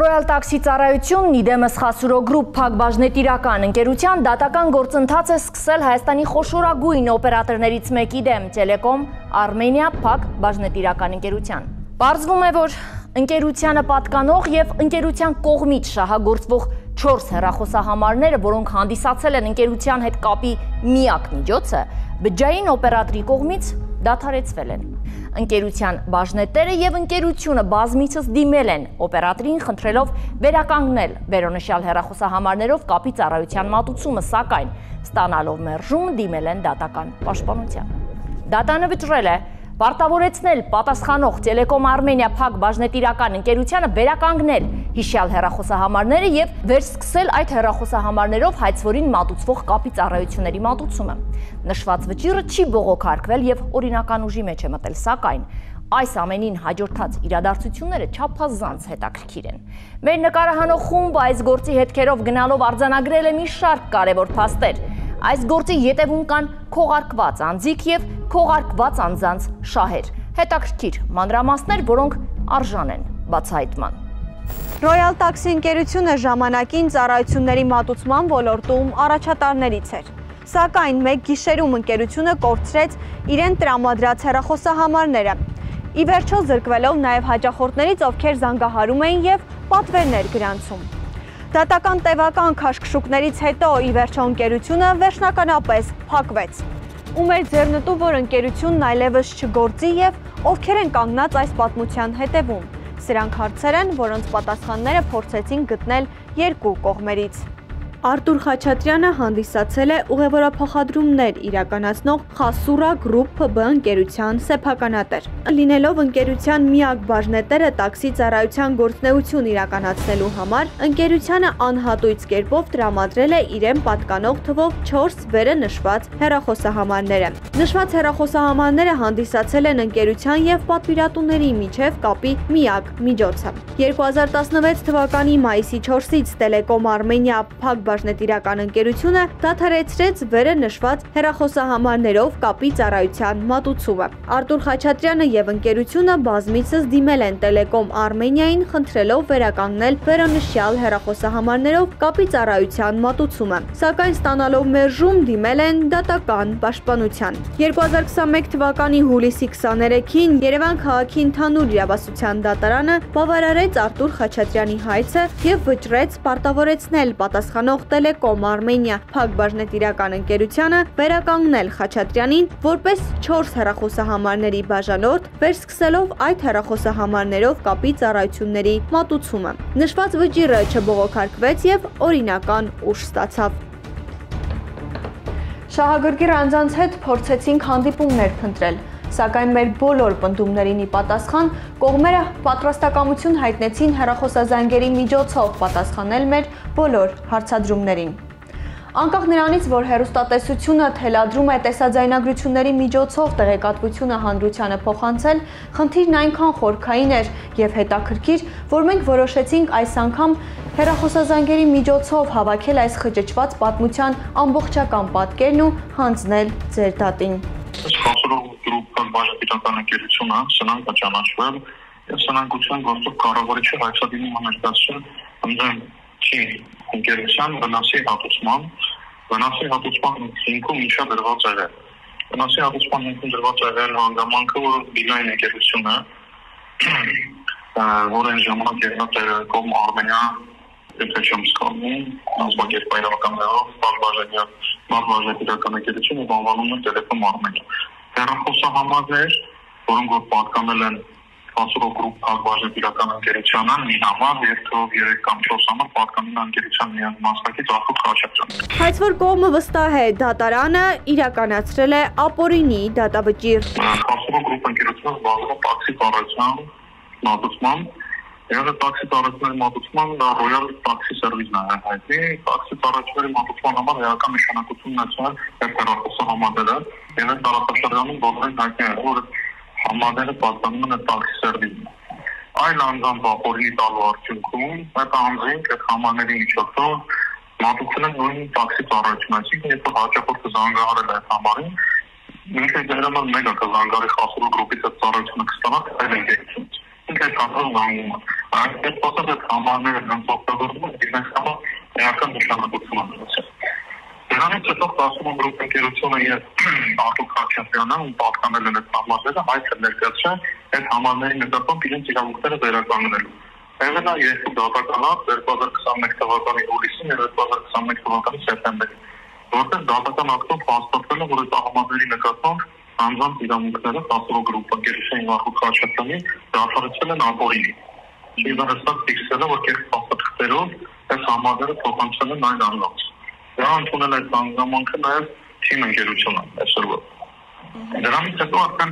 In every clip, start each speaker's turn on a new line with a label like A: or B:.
A: Royal Taxi ծառայությունն իդեմս Խասուրո գրուպ փակbaşնետիրական ընկերության դատական գործընթաց է սկսել Հայաստանի խոշորագույն օպերատորներից մեկի դեմ Telecom Armenia փակbaşնետիրական ընկերության։ Պարզվում է, որ ընկերությանը պատկանող եւ ընկերության կողմից շահագործվող 4 հեռախոսահամարները, որոնք հանդիսացել են ընկերության հետ կապի միակ միջոցը, բջջային օպերատորի կողմից դադարեցվել են։ Ընկերության բաժնետերը եւ ընկերությունը բազմիցս դիմել են օպերատորին խնդրելով վերականգնել վերոնշյալ հեռախոսահամարներով կապի ծառայության մատուցումը, սակայն ստանալով մերժում դիմել են դատական պաշտպանության։ Դատանը վճռել է պարտավորեցնել պատասխանող Telecom Armenia փակbaşնետիրական ընկերությանը վերականգնել հիշյալ հեռախոսահամարները եւ վերսկսել այդ հեռախոսահամարներով հայցվորին մատուցվող կապի ծառայությունների մատուցումը։ Նշված վճիռը չի բողոքարկվել եւ օրինական ուժի մեջ է մտել, սակայն այս ամենին հաջորդած իրադարձությունները չափազանց հետաքրքիր են։ Մեր նկարահանող խումբը այս գործի հետքերով գնալով արձանագրել է մի շարք կարևոր փաստեր։ Այս գործի ետևում կան քողարկված անձիկ եւ քողարկված անձանց շահեր։ Հետաքրքիր մանրամասներ, որոնք արժան են բացահայտման։
B: Royal Taxi ընկերությունը ժամանակին ծառայությունների մատուցման ոլորտում առաջատարներից էր։ Սակայն մեկ գիշերում ընկերությունը կորցրեց իրեն տրամադրած հեռախոսահամարները։ Ի վերջո զրկվելով նաև հաճախորդներից, ովքեր զանգահարում էին եւ պատվերներ գրանցում։ Դատական տևական քաշքշուկներից հետո ի վերջո ընկերությունը վերջնականապես փակվեց։ Ում էր ձեռնտու, որ ընկերությունն այլևս չգործի եւ ովքեր են կանգնած այս պատմության հետևում։ Սրանք հարցեր են, որոնց պատասխանները փորձեցին գտնել երկու կողմերից։ Արտուր Խաչատրյանը հանդիսացել է ուղևորափոխադրումներ իրականացնող Խասուրա գրուպ ՓԲ ընկերության սեփականատեր։ Լինելով ընկերության միակ բաժնետերը տաքսի ծառայության գործունեություն իրականացնելու համար, ընկերությանը անհատույց կերպով տրամադրել է իրեն պատկանող թվով 4 վերը նշված հեռախոսահամարները։ Նշված հեռախոսահամարները հանդիսացել են ընկերության եւ պատվիրատուների միջև կապի միակ միջոցը։ 2016 թվականի մայիսի 4-ից Telecom Armenia փակbaşնետիրական ընկերությունը դադարեցրեց վերը նշված հեռախոսահամարներով կապի ծառայության մատուցումը։ Արտուր Խաչատրյանը եւ ընկերությունը բազմիցս դիմել են Telecom Armenia-ին խնդրելով վերականգնել վերոնշյալ հեռախոսահամարներով կապի ծառայության մատուցումը, սակայն ստանալով մերժում դիմել են դատական պաշտպանության։ 2021 թվականի հուլիսի 23-ին Երևան քաղաքի ընդհանուր իրավասության դատարանը բավարարեց Արտուր Խաչատրյանի հայցը եւ վճռեց պարտավորեցնել պատասխանող Telecom Armenia փակbaşնետիրական ընկերությանը վերականգնել Խաչատրյանին որպես 4 հեռախոսահամարների բաժանորդ, վերսկսելով այդ հեռախոսահամարներով կապի ծառայությունների մատուցումը։ Նշված վճիռը չբողոքարկվեց եւ օրինական ուժ ստացավ։ Շահագրգիռ անձանց հետ փորձեցինք հանդիպումներ փնտրել, սակայն մեր բոլոր պնդումներին ի պատասխան կողմերը պատրաստակամություն հայտնեցին հեռախոսազանգերի միջոցով պատասխանել մեր բոլոր հարցադրումներին։ Անկախ նրանից, որ հեռուստատեսությունը թելադրում է տեսաձայնագրությունների միջոցով տեղեկատվությունը հանրությանը փոխանցել, խնդիրն այնքան խորքային էր եւ հետաքրքիր, որ մենք որոշեցինք այս անգամ հեռախոսազանգերի միջոցով հավաքել այս խճճված պատմության ամբողջական պատկերն ու հանձնել ձեր դատին։
C: Խասուրո գրուպ փակbaşնետիրական ընկերությունը սնանկ ճանաչվել եւ սնանկության գործով կառավարիչի հայցադիմի համերգացրել ընդդեմ ընկերության վնասի հատուցման հիմքում ինչա դրված եղել։ Վնասի հատուցման հիմքում դրված եղել հանգամանքը, որ դիզայն ընկերությունը, որ այն ժամանակ եղած էր Telecom Armenia Փակbaşնետիրական անձնակերպայրականներով փակbaşնետիրական ընկերությունը անվանում է Telecom Armenia։ Հեռախոսահամարներ, որոնք որ պատկանել են Խասուրո գրուպ փակbaşնետիրական ընկերությանը մի համար, երթով 3 կամ 4 համար պատկանում են ընկերության միակ մասնակից Արտուր Խաչատրյանը։
B: Բայց որ կողմը վստահ է, դատարանը իրականացրել է ապօրինի դատավճիռ։
C: Խասուրո գրուպ ընկերությունը զբաղվում է տաքսի ծառայության մատուցմամբ, եւ տաքսի ծառայությունների մատուցման Royal Taxi Service-ն է հայտնի, տաքսի ծառայությունների մատուցման համար էական նշանակություն ունեցել հեռախոսահամարները, եւ այս տարածաշրջանում բոլորին հայտնի է, որ համարները պատկանում են տաքսի սերվիսին։ Այլ անձանց ապօրինի տալու արդյունքում այդ անձինք այդ համարների միջոցով մատուցել են նույն տաքսի ծառայություն, այսինքն երբ որ հաճախորդը զանգահարել է այդ համարին, ինքը դերամալ մեկ է կզանգարի Խասուրո գրուպից այդ ծառայությունը կստանա այլ ընկերությունից։ Ինքը կապը զանգում է։ Այդ փոխանցած համարները հնարավորություն բիզնես համար էական նշանակություն ունեցել։ Դրանից հետո Խասուրով գրուպ ընկերությունը եւ Արտուր Խաչատրյանը ու պատկանել են այդ համարները, այդ ներկայացրել այդ համարների նկատմամբ իրենց իրավունքները վերականգնելու։ Եղել է երկու դատականات 2021 թվականի հուլիսին եւ 2021 թվականի սեպտեմբերին, որտեղ դատական ակտով հաստատվել է, որ այդ համարների նկատմամբ անձանց իրավունքները Խասուրով գրուպ ընկերության Արտուր Խաչատրյանի դադարեցվել են ապօրինի։ Շիվանստակ ֆիքսել է, որ կերպ փաստաթղթերով այս համարները փոխանցվել են այն անձանց։ Դա ընդունել այդ հանգամանքը նաև թիմ ընկերությունը այսօրվա։ Դրանից հետո արդեն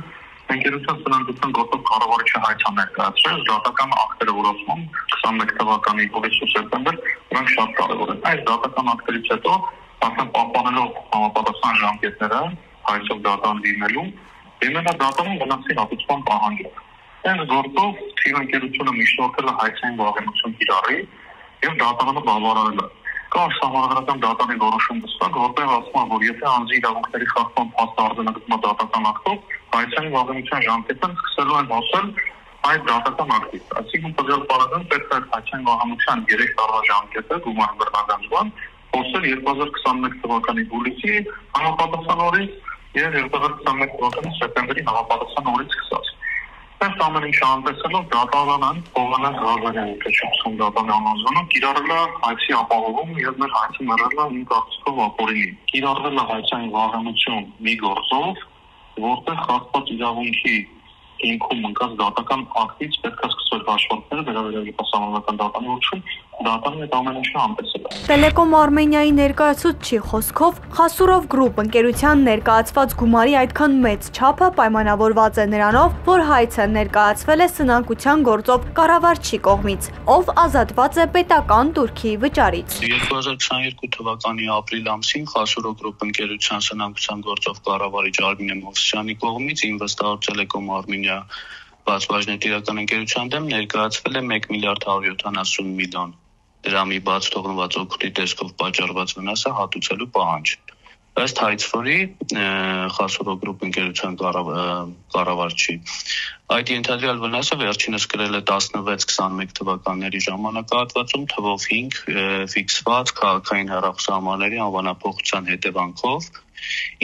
C: ընկերության սննդության գործով կառավարիչը հայտ ներկայացրել դատական ակտերը, որ ասում 21 թվականի հուլիսի սեպտեմբեր, դրանք շատ կարևոր են։ Այս դատական ակտերից հետո արդեն պահպանելով համապատասխան ժամկետները հայցով դատան դիմելու, դիմելա դատանում վնասի հատուցման պահանջով։ Այս գործով թիմ ընկերությունը միջնորդել է հայցային վաղեմություն կիրառի եւ դատանը բավարարել է։ Կա համահայկական դատանի որոշում դստակ, որտեղ ասում է, որ եթե անձի իրավունքների խախտման փաստ արձանագրվում է դատական ակտով, հայցային վաղեմության ժամկետը սկսելու են հասել այդ դատական ակտից։ Այսինքն տվյալ պարագայում պետք է հայցային վաղեմության 3 տարվա ժամկետը գումարի բռնագանձման խոսել 2021 թվականի հուլիսի համապատասխան օրից եւ 2021 թվականի սեպտեմբերի համապատասխան օրից սկսած։ Այս ամեն ինչը անտեսելով դատարանն Հովանես Ղազարյանի կեչացում դատարանի անձնանուն կիրառել է հայցի ապահովում եւ մեր հայցի մեռել է իմ կարծիքով ապօրինի։ Կիրառվել է հայցային վաղեմություն մի գործով, որտեղ խախտված իրավունքի հիմքում ընկած դատական ակտից պետք է սկսել հաշվարկները վերաբերյալ հասարակական դատանի որոշում, դատարանը այդ ամեն ինչը անտեսել է։
B: Տելեկոմ Արմենիայի ներկայացուցչի խոսքով Խասուրով գրուպ ընկերության ներկայացված գումարի այդքան մեծ չափը պայմանավորված է նրանով, որ հայցը ներկայացվել է սնանկության գործով կառավարչի կողմից, ով ազատված է պետական տուրքի վճարից։
D: 2022 թվականի ապրիլ ամսին Խասուրով գրուպ ընկերության սնանկության գործով կառավարիչ Արմինե Մովսյանի կողմից Ինվեստոր Տելեկոմ Արմենիա բացբաժնետիրական ընկերության դեմ ներկայացվել է 1 միլիարդ 170 միլիոն դրամի բաց թողնված օգուտի տեսքով պատճառված վնասը հատուցելու պահանջ։ Ըստ հայցվորի Խասուրով գրուպ ընկերության կառավարչի այդ ենթադրյալ վնասը վերջինս կրել է 16-21 թվականների ժամանակահատվածում թվով 5 ֆիքսված քաղաքային հեռախոսահամարների անվանափոխության հետևանքով,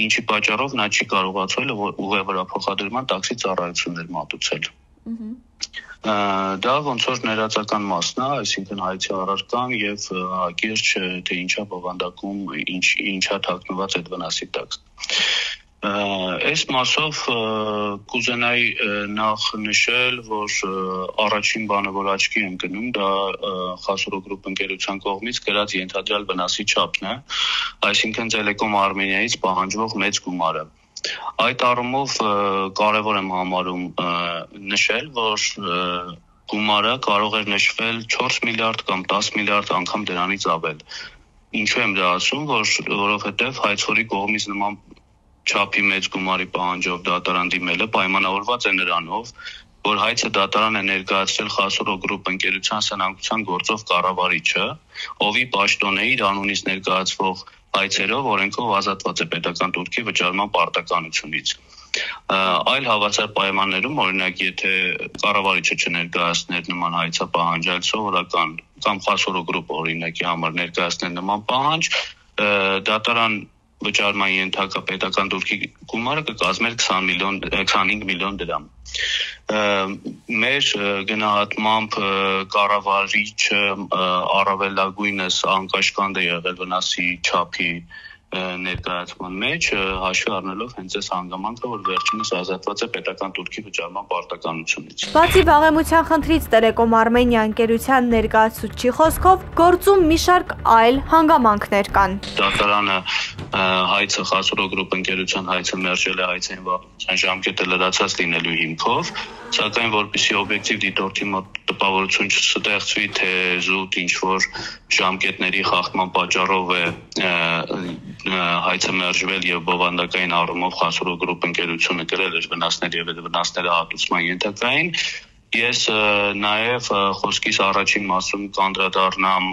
D: ինչի պատճառով նա չի կարողացել ուղևորափոխադրման տաքսի ծառայություններ մատուցել։ Դա ոնց որ ներածական մասն է, այսինքն հայցի առարկան եւ ակիրճ թե ինչա բովանդակում, ինչա թաքնված այդ վնասի տակ։ Այս մասով կուզենայի նախ նշել, որ առաջին բանը, որ աչքի եմ գնում, դա Խասուրով գրուպ ընկերության կողմից կրած ենթադրյալ վնասի չափն է, այսինքն Տելեկոմ Արմենիայից պահանջվող մեծ գումարը։ Այդ առումով կարևոր եմ համարում նշել, որ գումարը կարող էր նշվել 4 միլիարդ կամ 10 միլիարդ անգամ դրանից ավել։ Ինչու եմ դա ասում, որովհետև հայցորի կողմից նման չափի մեծ գումարի պահանջով դատարան դիմելը պայմանավորված է նրանով, որ հայցը դատարան է ներկայացրել Խասուրով գրուպ ընկերության սնանկության գործով կառավարիչը, ովի պաշտոն է իր անունից ներկայացվող հայցերով օրենքով ազատված է պետական տուրքի վճարման պարտականությունից։ Այլ հավասար պայմաններում, օրինակ, եթե կառավարիչը չներկայացներ նման հայցապահանջ, սովորական կամ Խասուրով գրուպ օրինակի համար ներկայացներ նման պահանջ, դատարան վճարման ենթակա պետական տուրքի գումարը կկազմեր 25 միլիոն դրամ։ Մեր գնահատմամբ կառավարիչը առավելագույնս անկաշկանդ է եղել վնասի չափի ներկայացման մեջ, հաշվի առնելով հենց այս հանգամանքը, որ վերջինս ազատված է պետական տուրքի վճարման պարտականությունից։
B: Բացի վաղեմության խնդրից Տելեկոմ Արմենիա ընկերության ներկայացուցչի խոսքով գործում մի շարք այլ հանգամանքներ կան։
D: Դատարանը հայցը Խասուրով գրուպ ընկերության հայցը մերժել է հայցային վաղեմության ժամկետը լրացած լինելու հիմքով, սակայն որպեսզի օբյեկտիվ դիտորդի մոտ տպավորություն չստեղծվի, թե զուտ ինչ-որ ժամկետների խախտման պատճառով է հայցը մերժվել եւ բովանդակային առումով Խասուրով գրուպ ընկերությունը կրել էր վնասներ եւ այդ վնասները հատուցման ենթակային, ես նաեւ խոսքիս առաջին մասում կանդրադառնամ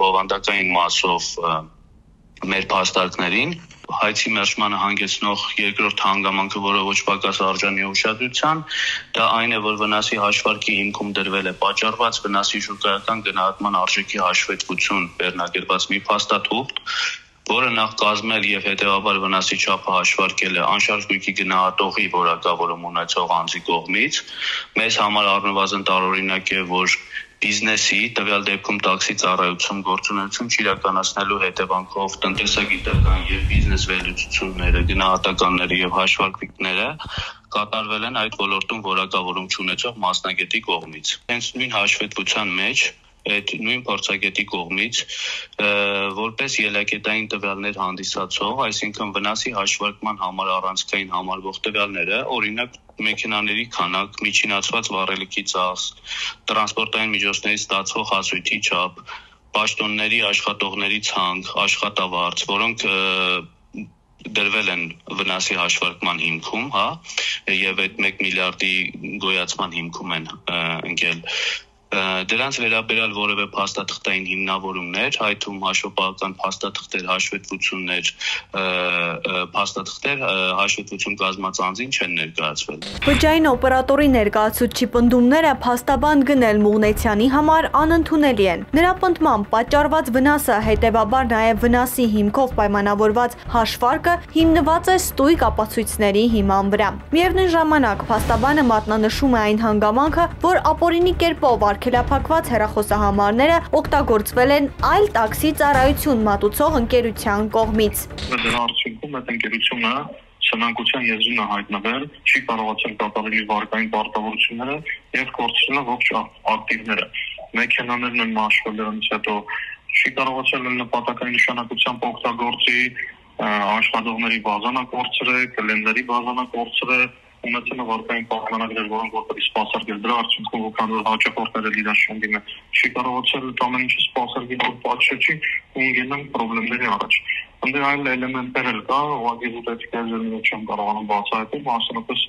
D: բովանդակային մասով մեր փաստարկներին, հայցի մերժմանը հանգեցնող երկրորդ հանգամանքը, որը ոչ պակաս արժանի է ուշադրության, դա այն է, որ վնասի հաշվարկի հիմքում դրվել է պատճառված վնասի շուկայական գնահատման արժեքի հաշվետվություն վերնագրված մի փաստաթուղթ, որը նախ կազմել եւ հետեւաբար վնասի չափը հաշվարկել է անշարժ գույքի գնահատողի որակավորում ունեցող անձի կողմից, մեզ համար առնվազն տարօրինակ է, որ բիզնեսի, տվյալ դեպքում տաքսի ծառայություն գործունեություն չիրականացնելու հետևանքով տնտեսագիտական եւ բիզնես վերլուծությունները, գնահատականները եւ հաշվարկները կատարվել են այդ ոլորտում որակավորում չունեցող մասնագետի կողմից։ Հենց նույն հաշվետվության մեջ այդ նույն փորձագետի կողմից որպես ելակետային տվյալներ հանդիսացող, այսինքն վնասի հաշվարկման համար առանցքային համարվող տվյալները, օրինակ մեքենաների քանակ, միջինացված վառելիքի ծախս, տրանսպորտային միջոցներից ստացվող հասույթի չափ, պաշտոնների աշխատողների ցանկ, աշխատավարձ, որոնք դրվել են վնասի հաշվարկման հիմքում, եւ այդ 1 միլիարդի գոյացման հիմքում են ընկել։ Դրանց վերաբերյալ որևէ փաստաթղթային հիմնավորումներ, այդ թվում հաշվապահական փաստաթղթեր, հաշվետվություններ, փաստաթղթեր հաշվետվություն կազմած անձին չեն ներկայացվել։
B: Բջջային օպերատորի ներկայացուցչի պնդումները փաստաբան Գնել Մուղնեցյանի համար անընդունելի են։ Նրա պնդմամբ պատճառված վնասը, հետևաբար նաև վնասի հիմքով պայմանավորված հաշվարկը հիմնված է ստույգ ապացույցների հիման վրա։ Միևնույն ժամանակ փաստաբանը մատնանշում է այն հանգամանքը, որ ապօրինի կերպով արգելափակված հեռախոսահամարները օգտագործվել են այլ տաքսի ծառայություն մատուցող ընկերության կողմից։
C: Դրա արդյունքում այդ ընկերությունը սնանկության եզրին է հայտնվել, չի կարողացել կատարել իր վարկային պարտավորությունները եւ կորցրել ողջ ակտիվները։ Մեքենաներն են մաշվել, դրանից հետո չի կարողացել նպատակային նշանակությամբ օգտագործի, աշխատողների բազանը կորցրել, կլենդերի բազանը կորցրել, ունեցել վարկային պայմանագրեր, որոնք որպես սպասարկել, դրա արդյունքում ոգանալ հաճախորդները լիդաշան դիմը չի կարողացել ամեն ինչը սպասարկել, որ պատշաճի ու ունենան խնդիրների առաջ։ Այնտեղ այլ էլեմենտներ էլ կա, ուղղակի ուտեցիկները չեմ կարողանում բացահայտել, մասնավորապես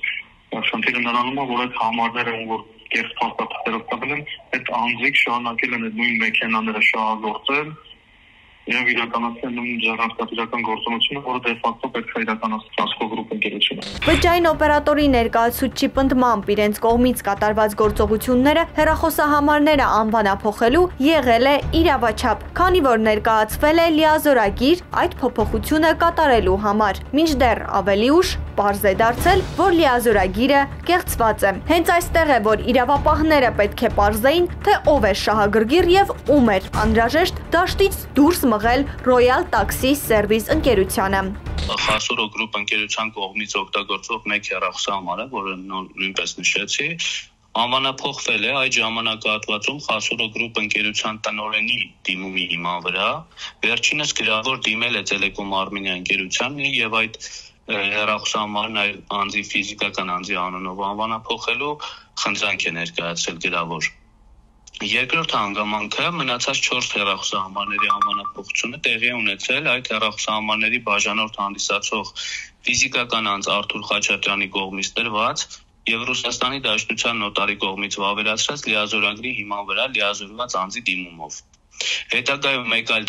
C: խնդիրը նրանում է, որ այդ համարները, որ կեղծ փաստաթղթերով տվել են, այդ անձիկ շարունակել են այդ նույն մեքենաները շահագործել եւ իրականացնել նույն ժառանգական գործունեությունը, որը դե ֆակտո պետք է իրականացնի Տասկո գրուպ ընկերությունը։
B: Բջջային օպերատորի ներկայացուցչի պնդմամբ իրենց կողմից կատարված գործողությունները հեռախոսահամարները անվանափոխելու եղել է իրավաչափ, քանի որ ներկայացվել է լիազորագիր այդ փոփոխությունը կատարելու համար։ Մինչդեռ ավելի ուշ պարզ է դարձել, որ լիազորագիրը կեղծված է։ Հենց այստեղ է, որ իրավապահները պետք է պարզեին, թե ով է շահագրգիռ եւ ում էր անհրաժեշտ դաշտից դուրս մղել Royal Taxi Service ընկերությանը։
D: Խասուրո գրուպ ընկերության կողմից օգտագործող մեկ հեռախոսահամարը, որը նույնպես նշեցի, անվանափոխվել է այդ ժամանակահատվածում Խասուրո գրուպ ընկերության տնօրենի դիմումի հիման վրա։ Վերջինս գրավոր դիմել է Telecom Armenia ընկերությանն եւ այդ հեռախոսահամարն այլ անձի ֆիզիկական անձի անունով անվանափոխելու խնդրանք է ներկայացրել գրավոր։ Երկրորդ հանգամանքը մնացած 4 հեռախոսահամարների անվանափոխությունը տեղի է ունեցել այդ հեռախոսահամարների բաժանորդ հանդիսացող ֆիզիկական անձ Արթուր Խաչատրյանի կողմից տրված եւ Ռուսաստանի Դաշնության նոտարի կողմից վավերացրած լիազորագրի հիման վրա լիազորված անձի դիմումով։ Հետագայում մեկ այլ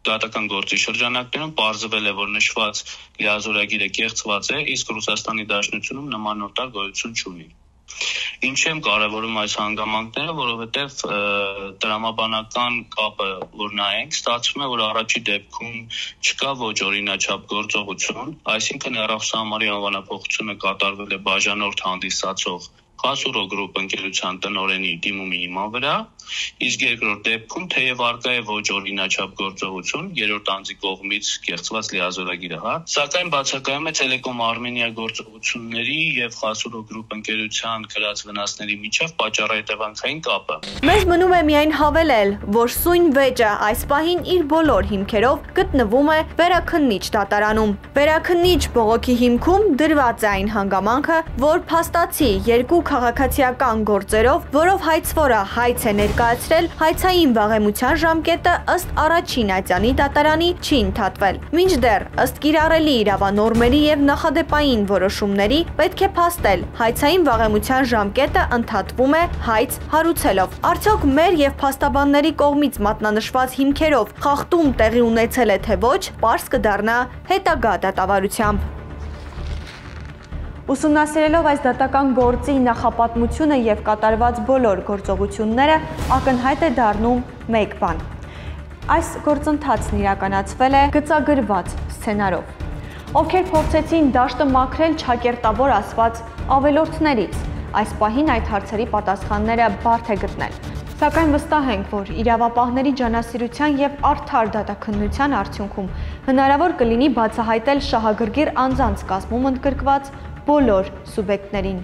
D: դատական գործի շրջանակներում պարզվել է, որ նշված լիազորագիրը կեղծված է, իսկ Ռուսաստանի Դաշնությունում նման նոտար գոյություն չունի։ Ինչ եմ կարևորում այս հանգամանքները, որովհետև տրամաբանական կապը որ նայենք, ստացվում է, որ առաջի դեպքում չկա ոչ օրինաչափ գործողություն, այսինքն հեռախոսահամարի անվանափոխությունը կատարվել է բաժանորդ հանդիսացող Խասուրո գրուպ ընկերության տնօրենի դիմումի հիման վրա, իսկ երկրորդ դեպքում թեև արկա է ոչ օրինաչափ գործողություն, երրորդ անձի կողմից կեղծված լիազորագիրը, սակայն բացակայում է Telecom Armenia գործողությունների եւ Խասուրո գրուպ ընկերության կրած վնասների միջև պատճառահետևանքային կապը։
B: Մեզ մնում է միայն հավելել, որ սույն վեճը այս պահին իր բոլոր հիմքերով գտնվում է Վերաքննիչ դատարանում։ Վերաքննիչ բողոքի հիմքում դրված է այն հանգամանքը, որ փաստացի երկու քաղաքացիական գործերով, որով հայցվորը հայց է ներկայացրել, հայցային վաղեմության ժամկետը ըստ առաջին ատյանի դատարանի չի ընդհատվել։ Մինչդեռ ըստ կիրառելի իրավանորմերի եւ նախադեպային որոշումների պետք է փաստել հայցային վաղեմության ժամկետը ընդհատվում է հայց հարուցելով։ Արդյոք մեր եւ փաստաբանների կողմից մատնանշված հիմքերով խախտում տեղի ունեցել է թե ոչ, պարզ կդառնա հետագա դատավարությամբ։ Ուսումնասիրելով այս դատական գործի նախապատմությունը եւ կատարված բոլոր գործողությունները, ակնհայտ է դառնում մեկ բան։ Այս գործընթացն իրականացվել է գծագրված սցենարով, ովքեր փորձեցին դաշտը մաքրել չակերտավոր ասված ավելորդներից։ Այս պահին այդ հարցերի պատասխանները բարդ է գտնել։ Սակայն վստահ ենք, որ իրավապահների ջանասիրության եւ արդար դատաքննության արդյունքում հնարավոր կլինի բացահայտել շահագրգիռ անձանց կազմում ընդգրկված բոլոր սուբյեկտներին։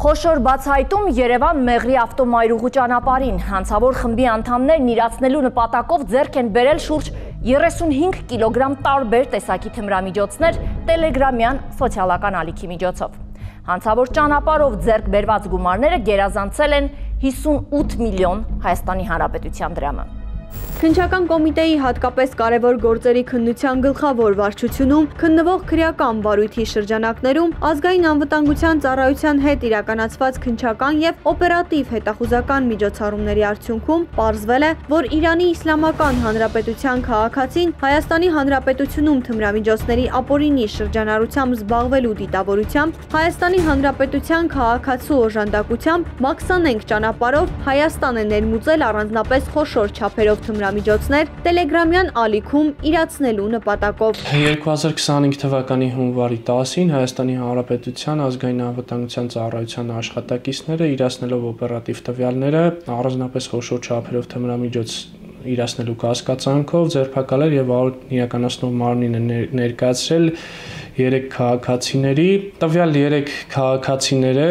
A: Խոշոր բացահայտում Երևան Մեղրի ավտոմայրուղու ճանապարհին հանցավոր խմբի անդամներն իրացնելու նպատակով ձեռք են բերել շուրջ 35 կիլոգրամ տարբեր տեսակի թմրամիջոցներ տելեգրամյան սոցիալական ալիքի միջոցով։ Հանցավոր ճանապարհով ձեռք բերված գումարները գերազանցել են 58 միլիոն Հայաստանի Հանրապետության դրամը։
B: Քննչական կոմիտեի հատկապես կարևոր գործերի քննության գլխավոր վարչությունում քննվող քրեական վարույթի շրջանակներում ազգային անվտանգության ծառայության հետ իրականացված քննչական եւ օպերատիվ հետախուզական միջոցառումների արդյունքում պարզվել է, որ Իրանի Իսլամական Հանրապետության քաղաքացին Հայաստանի Հանրապետությունում թմրամիջոցների ապօրինի շրջանառությամբ զբաղվելու դիտավորությամբ Հայաստանի Հանրապետության քաղաքացու օժանդակությամբ մաքսանենգ ճանապարհով Հայաստան է ներմուծել առանձնապես խոշոր չափերով թմրամիջոցներ տելեգրամյան ալիքում իրացնելու նպատակով։
E: 2025 թվականի հունվարի 10-ին Հայաստանի Հանրապետության ազգային անվտանգության ծառայության աշխատակիցները իրացնելով օպերատիվ տվյալները առանձնապես խոշոր չափերով թմրամիջոց իրացնելու կասկածանքով ձերբակալել եւ իրականացնող մարմինը ներկայացրել 3 քաղաքացիների։ Տվյալ 3 քաղաքացիները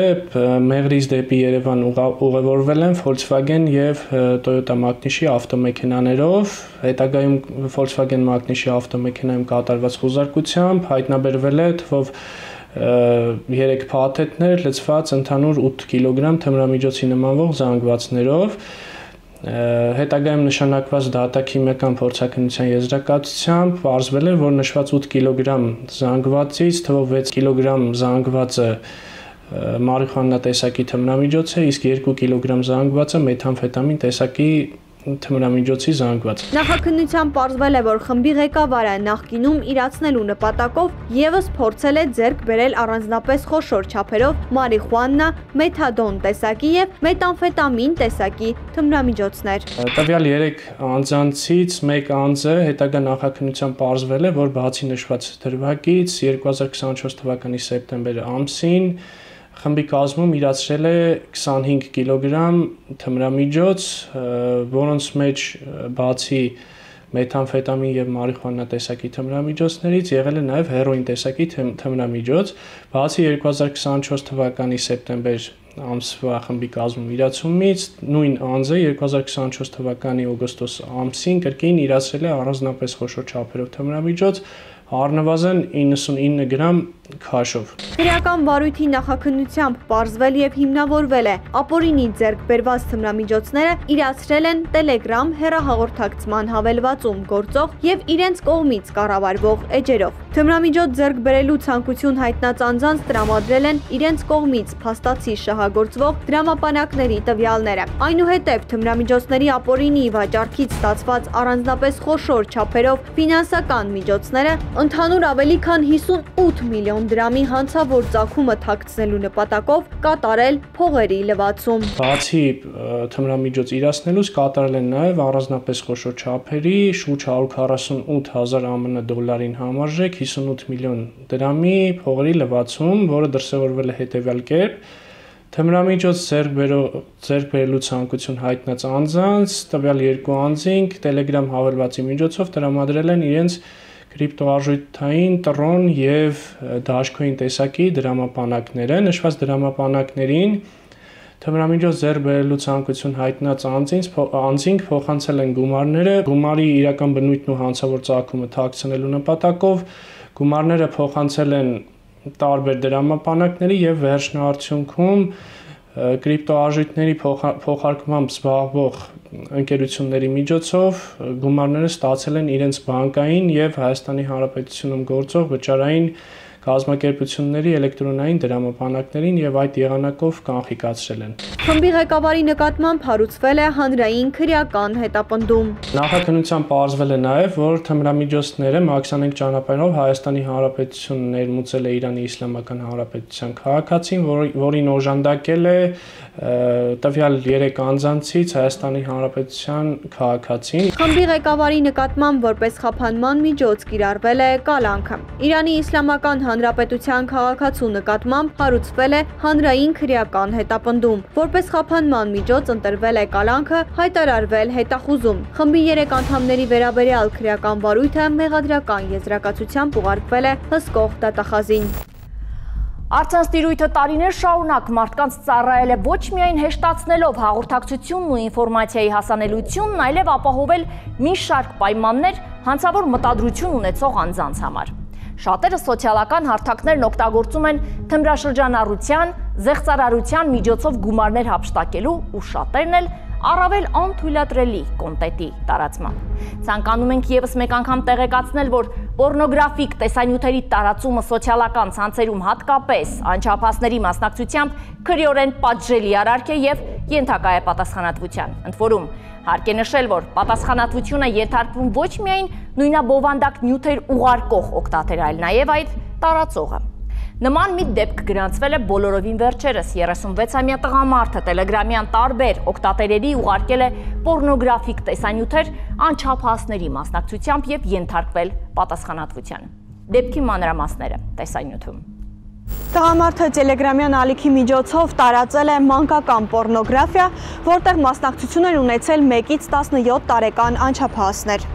E: Մեղրից դեպի Երևան ուղևորվել են Volkswagen եւ Toyota Magnish-ի ավտոմեքենաներով։ Հետագայում Volkswagen Magnish-ի ավտոմեքենայում կատարված խուզարկությամբ հայտնաբերվել է թվով 3 փաթեթներ լցված ընդհանուր 8 կիլոգրամ թմրամիջոցի նմանվող զանգվածներով։ Հետագայում նշանակված դատաքիմիական փորձաքննության եզրակացությամբ պարզվել է, որ նշված 8 կիլոգրամ զանգվածից թվով 6 կիլոգրամ զանգվածը մարիխուանա տեսակի թմրամիջոց է, իսկ 2 կիլոգրամ զանգվածը մեթամֆետամին տեսակի թմրամիջոցի զանգված։
B: Նախաքննությամբ պարզվել է, որ խմբի ղեկավարը նախկինում իրացնելու նպատակով եւս փորձել է ձեռք բերել առանձնապես խոշոր չափերով մարիխուանա, մեթադոն տեսակի եւ մեթամֆետամին տեսակի թմրամիջոցներ։
E: Տվյալ 3 անձանցից մեկ անձը հետագա նախաքննությամբ պարզվել է, որ բացի նշված դրվագից 2024 թվականի սեպտեմբեր ամսին խմբի կազմում իրացրել է 25 կիլոգրամ թմրամիջոց, որոնց մեջ բացի մեթամֆետամին եւ մարիխուանա տեսակի թմրամիջոցներից եղել է նաեւ հերոին տեսակի թմրամիջոց, բացի 2024 թվականի սեպտեմբեր ամսվա խմբի կազմում իրացումից նույն անձը 2024 թվականի օգոստոս ամսին կրկին իրացրել է առանձնապես խոշոր չափերով թմրամիջոց առնվազն 99 գրամ քաշով։
B: Քրեական վարույթի նախաքննությամբ պարզվել եւ հիմնավորվել է ապօրինի ձեռք բերված թմրամիջոցները իրացրել են Telegram հեռահաղորդակցման հավելվածում գործող եւ իրենց կողմից կառավարվող էջերով։ Թմրամիջոց ձեռք բերելու ցանկություն հայտնած անձանց տրամադրել են իրենց կողմից փաստացի շահագործվող դրամապանակների տվյալները։ Այնուհետև թմրամիջոցների ապօրինի վաճառքից ստացված առանձնապես խոշոր չափերով ֆինանսական միջոցները ընդհանուր ավելի քան 58 միլիոն դրամի հանցավոր ծագումը թաքցնելու նպատակով կատարել փողերի լվացում։
E: Բացի թմրամիջոց իրացնելուց կատարել են նաև առանձնապես խոշոր չափերի շուրջ 148,000 ԱՄՆ դոլարին համարժեք 58 միլիոն դրամի փողերի լվացում, որը դրսևորվել է հետևյալ կերպ. Թմրամիջոց ձեռք բերելու ցանկություն հայտնած անձանց տվյալ 2 անձինք Telegram հավելվածի միջոցով տրամադրել են իրենց կրիպտոարժույթային տրոն եւ դաշկոին տեսակի դրամապանակները, նշված դրամապանակներին թմրամիջոց ձեռք բերելու ցանկություն հայտնած անձինք փոխանցել են գումարները, գումարի իրական բնույթն ու հանցավոր ծագումը թաքցնելու նպատակով, գումարները փոխանցել են տարբեր դրամապանակների եւ վերջնարդյունքում կրիպտոարժույթների փոխարկմամբ զբաղվող ընկերությունների միջոցով գումարները ստացել են իրենց բանկային եւ Հայաստանի Հանրապետությունում գործող վճարային կազմակերպությունների էլեկտրոնային դրամապանակներին եւ այդ եղանակով կանխիկացրել են։
B: Խմբի ղեկավարի նկատմամբ հարուցվել է հանրային քրեական հետապնդում։
E: Նախաքննությամբ պարզվել է նաեւ, որ թմրամիջոցները մաքսանենգ ճանապարհով Հայաստանի Հանրապետությունն ներմուծել է Իրանի Իսլամական Հանրապետության քաղաքացին, որին օժանդակել է տվյալ 3 անձանցից Հայաստանի Հանրապետության քաղաքացին։
B: Խմբի ղեկավարի նկատմամբ որպես խափանման միջոց կիրառվել է կալանքը։ Իրանի Իսլամական Հանրապետության քաղաքացու նկատմամբ հարուցվել է հանրային քրեական հետապնդում։ Որպես խափանման միջոց ընտրվել է կալանքը, հայտարարվել հետախուզում։ Խմբի 3 անդամների վերաբերյալ քրեական վարույթը մեղադրական եզրակացությամբ ուղարկվել է հսկող դատախազին։
A: Առցանց տարիներ շարունակ մարդկանց ծառայել է ոչ միայն հեշտացնելով հաղորդակցությունն ու ինֆորմացիայի հասանելիությունն, այլև ապահովել մի շարք պայմաններ հանցավոր մտադրություն ունեցող անձանց համար։ Շատերը սոցիալական հարթակներն օգտագործում են թմրաշրջանառության, զեղծարարության միջոցով գումարներ հափշտակելու ու շատերն էլ առավել անթույլատրելի կոնտենտի տարածմամբ։ Ցանկանում ենք եւս մեկ անգամ տեղեկացնել, որ պոռնոգրաֆիկ տեսանյութերի տարածումը սոցիալական ցանցերում հատկապես անչափահասների մասնակցությամբ քրեորեն պատժելի արարք է եւ ենթակա է պատասխանատվության։ Ընդ որում, հարկ է նշել, որ պատասխանատվությունը ենթարկվում ոչ միայն նույնաբովանդակ նյութեր ուղարկող օգտատեր, այլ նաեւ այդ տարածողը։ Նման մի դեպք գրանցվել է բոլորովին վերջերս 36-ամյա տղամարդը Տելեգրամյան տարբեր օգտատերերի ուղարկել է պոռնոգրաֆիկ տեսանյութեր անչափահասների մասնակցությամբ եւ ենթարկվել պատասխանատվության։ Դեպքի մանրամասները տեսանյութում։
B: Տղամարդը Տելեգրամյան ալիքի միջոցով տարածել է մանկական պոռնոգրաֆիա, որտեղ մասնակցություն են ունեցել 1-ից 17 տարեկան անչափահասներ։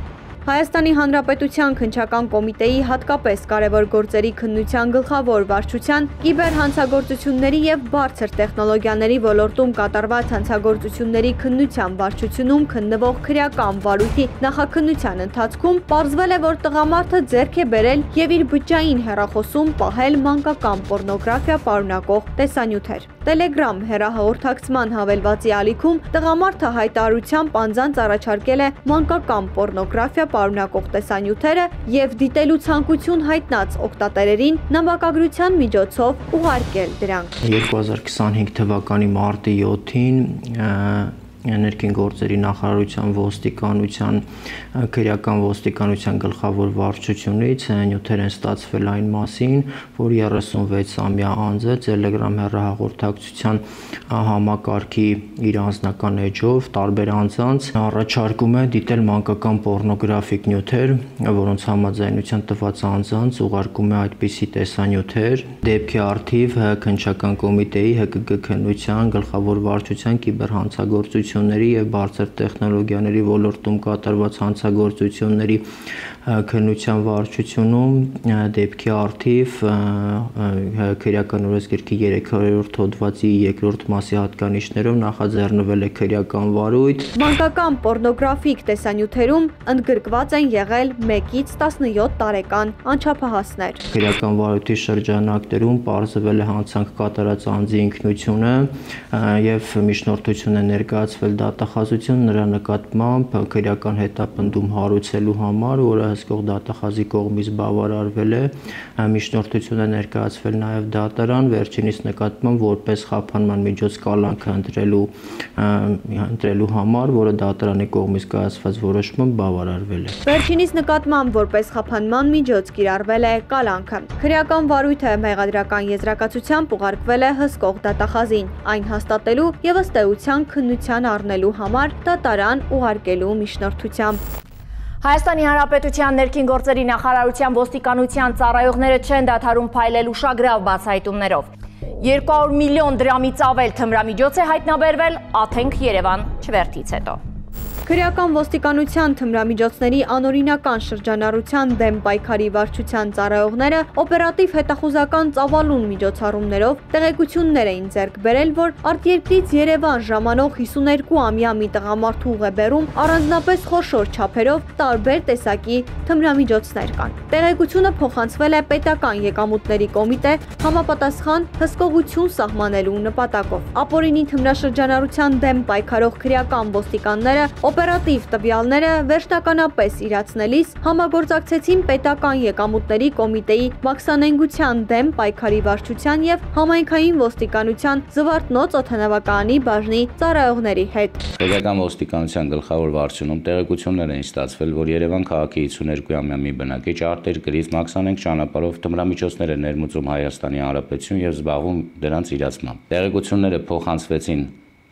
B: Հայաստանի Հանրապետության քննչական կոմիտեի հատկապես կարևոր գործերի քննության գլխավոր վարչության կիբերհանցագործությունների եւ բարձր տեխնոլոգիաների ոլորտում կատարված հանցագործությունների քննության վարչությունում քննվող քրեական վարույթի նախաքննության ընթացքում պարզվել է, որ տղամարդը ձեռք է բերել եւ իր բջջային հեռախոսում պահել մանկական պոռնոգրաֆիա պարունակող տեսանյութեր։ Telegram հեռահաղորդակցման հավելվածի ալիքում տղամարդը հայտարարությամբ անձանց առաջարկել է մանկական պոռնոգրաֆիա պարունակող տեսանյութերը եւ դիտելու ցանկություն հայտնած օգտատերերին նամակագրության միջոցով ուղարկել դրանք։
F: 2025 թվականի մարտի 7-ին ներքին գործերի նախարարության ոստիկանության քրեական ոստիկանության գլխավոր վարչությունից նյութեր են ստացվել այն մասին, որ 36-ամյա անձը Telegram հեռահաղորդակցության համակարգի իր անձնական էջով տարբեր անձանց առաջարկում է դիտել մանկական պոռնոգրաֆիկ նյութեր, որոնց համաձայնության տված անձանց ուղարկում է այդպիսի տեսանյութեր։ Դեպքի առթիվ քննչական կոմիտեի ՀԿԳ քննության գլխավոր վարչության կիբերհանցագործություն եւ բարձր տեխնոլոգիաների ոլորտում կատարված հանցագործությունների քննության վարչությունում դեպքի առթիվ քրեական օրենսգրքի 3-րդ հոդվածի 2-րդ մասի հատկանիշներով նախաձեռնվել է քրեական վարույթ։
B: Մանկական պոռնոգրաֆիկ տեսանյութերում ընդգրկված են եղել 1-ից 17 տարեկան անչափահասներ։
F: Քրեական վարույթի շրջանակներում պարզվել է հանցանք կատարած անձի ինքնությունը եւ միջնորդություն է ներկայացվել դատախազություն նրա նկատմամբ քրեական հետապնդում հարուցելու համար, որը հսկող դատախազի կողմից բավարարվել է, միջնորդություն է ներկայացվել նաև դատարան, վերջինիս նկատմամբ որպես խափանման միջոց կալանք ընտրելու համար, որը դատարանի կողմից կայացված որոշմամբ բավարարվել է։
B: Վերջինիս նկատմամբ որպես խափանման միջոց կիրառվել է կալանքը։ Քրեական վարույթը մեղադրական եզրակացությամբ ուղարկվել է հսկող դատախազին, այն հաստատելու եւ ըստ էության քննության առնելու համար դատարան ուղարկելու միջնորդությամբ։
A: Հայաստանի Հանրապետության ներքին գործերի նախարարության ոստիկանության ծառայողները չեն դադարում փայլել ուշագրավ բացահայտումներով։ 200 միլիոն դրամից ավել թմրամիջոց է հայտնաբերվել Աթենք-Երևան չվերթից հետո։
B: Քրեական ոստիկանության թմրամիջոցների անօրինական շրջանառության դեմ պայքարի վարչության ծառայողները օպերատիվ հետախուզական ծավալուն միջոցառումներով տեղեկություններ էին ձեռք բերել, որ արտերկրից Երևան ժամանող 52-ամյա մի տղամարդու ուղեբեռում առանձնապես խոշոր չափերով տարբեր տեսակի թմրամիջոցներ կան։ Տեղեկությունը փոխանցվել է պետական եկամուտների կոմիտե համապատասխան հսկողություն սահմանելու նպատակով։ Ապօրինի թմրաշրջանառության դեմ պայքարող քրեական ոստիկանները օպերատիվ տվյալները վերջնականապես իրացնելիս համագործակցեցին պետական եկամուտների կոմիտեի մաքսանենգության դեմ պայքարի վարչության եւ համայնքային ոստիկանության Զվարթնոց օդանավակայանի բաժնի ծառայողների հետ։
G: Պետական ոստիկանության գլխավոր վարչությունում տեղեկություններ էին ստացվել, որ Երևան քաղաքի 52-ամյա մի բնակիչ արտերկրից մաքսանենգ ճանապարհով թմրամիջոցներ է ներմուծում Հայաստանի Հանրապետություն եւ զբաղվում դրանց իրացմամբ։ Տեղեկությունները փոխանցվեցին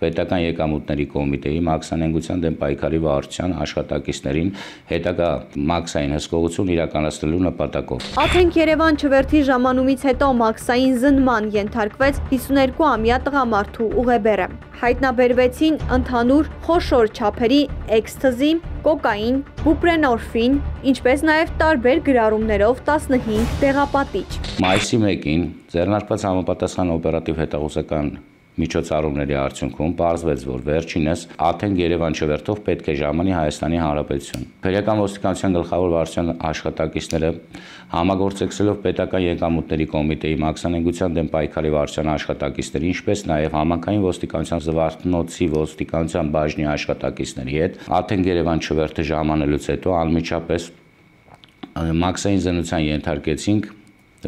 G: պետական եկամուտների կոմիտեի մաքսանենգության դեմ պայքարի վարչության աշխատակիցներին հետագա մաքսային հսկողություն իրականացնելու նպատակով։
B: Աթենք-Երևան չվերթի ժամանումից հետո մաքսային զննման ենթարկվեց 52-ամյա տղամարդու ուղեբեռը։ Հայտնաբերվեցին ընդհանուր խոշոր չափերի էքստազի, կոկային, բուպրենորֆին, ինչպես նաև տարբեր գրառումներով 15 տեղապատիչ։
G: Մայիսի 1-ին ձեռնարկված համապատասխան օպերատիվ հետախուզական միջոցառումների արդյունքում պարզվեց, որ վերջինս Աթենք-Երևան չվերթով պետք է ժամանի Հայաստանի Հանրապետություն։ Քրեական ոստիկանության գլխավոր վարչության աշխատակիցները համագործակցելով պետական եկամուտների կոմիտեի մաքսանենգության դեմ պայքարի վարչության աշխատակիցների, ինչպես նաև համանքային ոստիկանության Զվարթնոցի ոստիկանության բաժնի աշխատակիցների հետ Աթենք-Երևան չվերթը ժամանելուց հետո անմիջապես մաքսային զննության ենթարկեցինք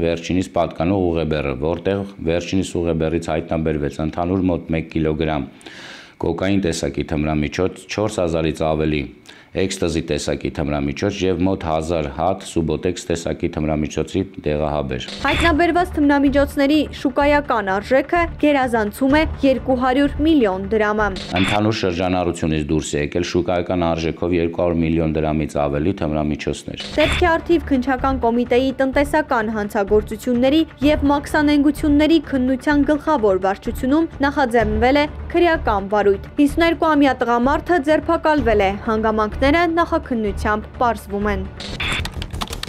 G: վերջինիս պատկանող ուղեբեռը, որտեղ վերջինիս ուղեբեռից հայտնաբերվեց ընդհանուր մոտ 1 կիլոգրամ կոկային տեսակի թմրամիջոց, 4000-ից ավելի էքստազի տեսակի թմրամիջոց եւ մոտ 1000 հատ սուբոտեքս տեսակի թմրամիջոցի դեղահաբեր։
B: Հայտնաբերված թմրամիջոցների շուկայական արժեքը գերազանցում է 200 միլիոն դրամը։
G: Ընդհանուր շրջանառությունից դուրս է եկել շուկայական արժեքով 200 միլիոն դրամից ավելի թմրամիջոցներ։
B: Դեպքի առթիվ քննչական կոմիտեի տնտեսական հանցագործությունների եւ մաքսանենգությունների քննության գլխավոր վարչությունում նախաձեռնվել է քրեական վարույթ։ 52-ամյա տղամարդը ձերբակալվել է, հանգամանքները նախաքննությամբ պարզվում են։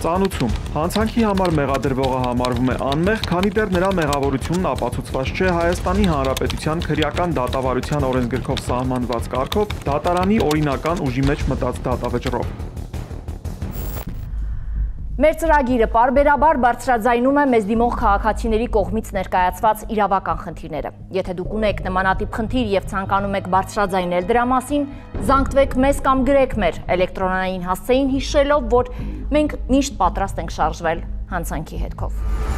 H: Ծանուցում։ Հանցանքի համար մեղադրվողը համարվում է անմեղ, քանի դեռ նրա մեղավորությունն ապացուցված չէ Հայաստանի Հանրապետության քրեական դատավարության օրենսգրքով սահմանված կարգով դատարանի օրինական ուժի մեջ մտած դատավճռով։
A: Մեր ծրագիրը պարբերաբար բարձրաձայնում է մեզ դիմող քաղաքացիների կողմից ներկայացված իրավական խնդիրները։ Եթե դուք ունեք նմանատիպ խնդիր եւ ցանկանում եք բարձրաձայնել դրա մասին, զանգվեք մեզ կամ գրեք մեր էլեկտրոնային հասցեին հիշելով, որ մենք միշտ պատրաստ ենք շարժվել հանցանքի հետքով։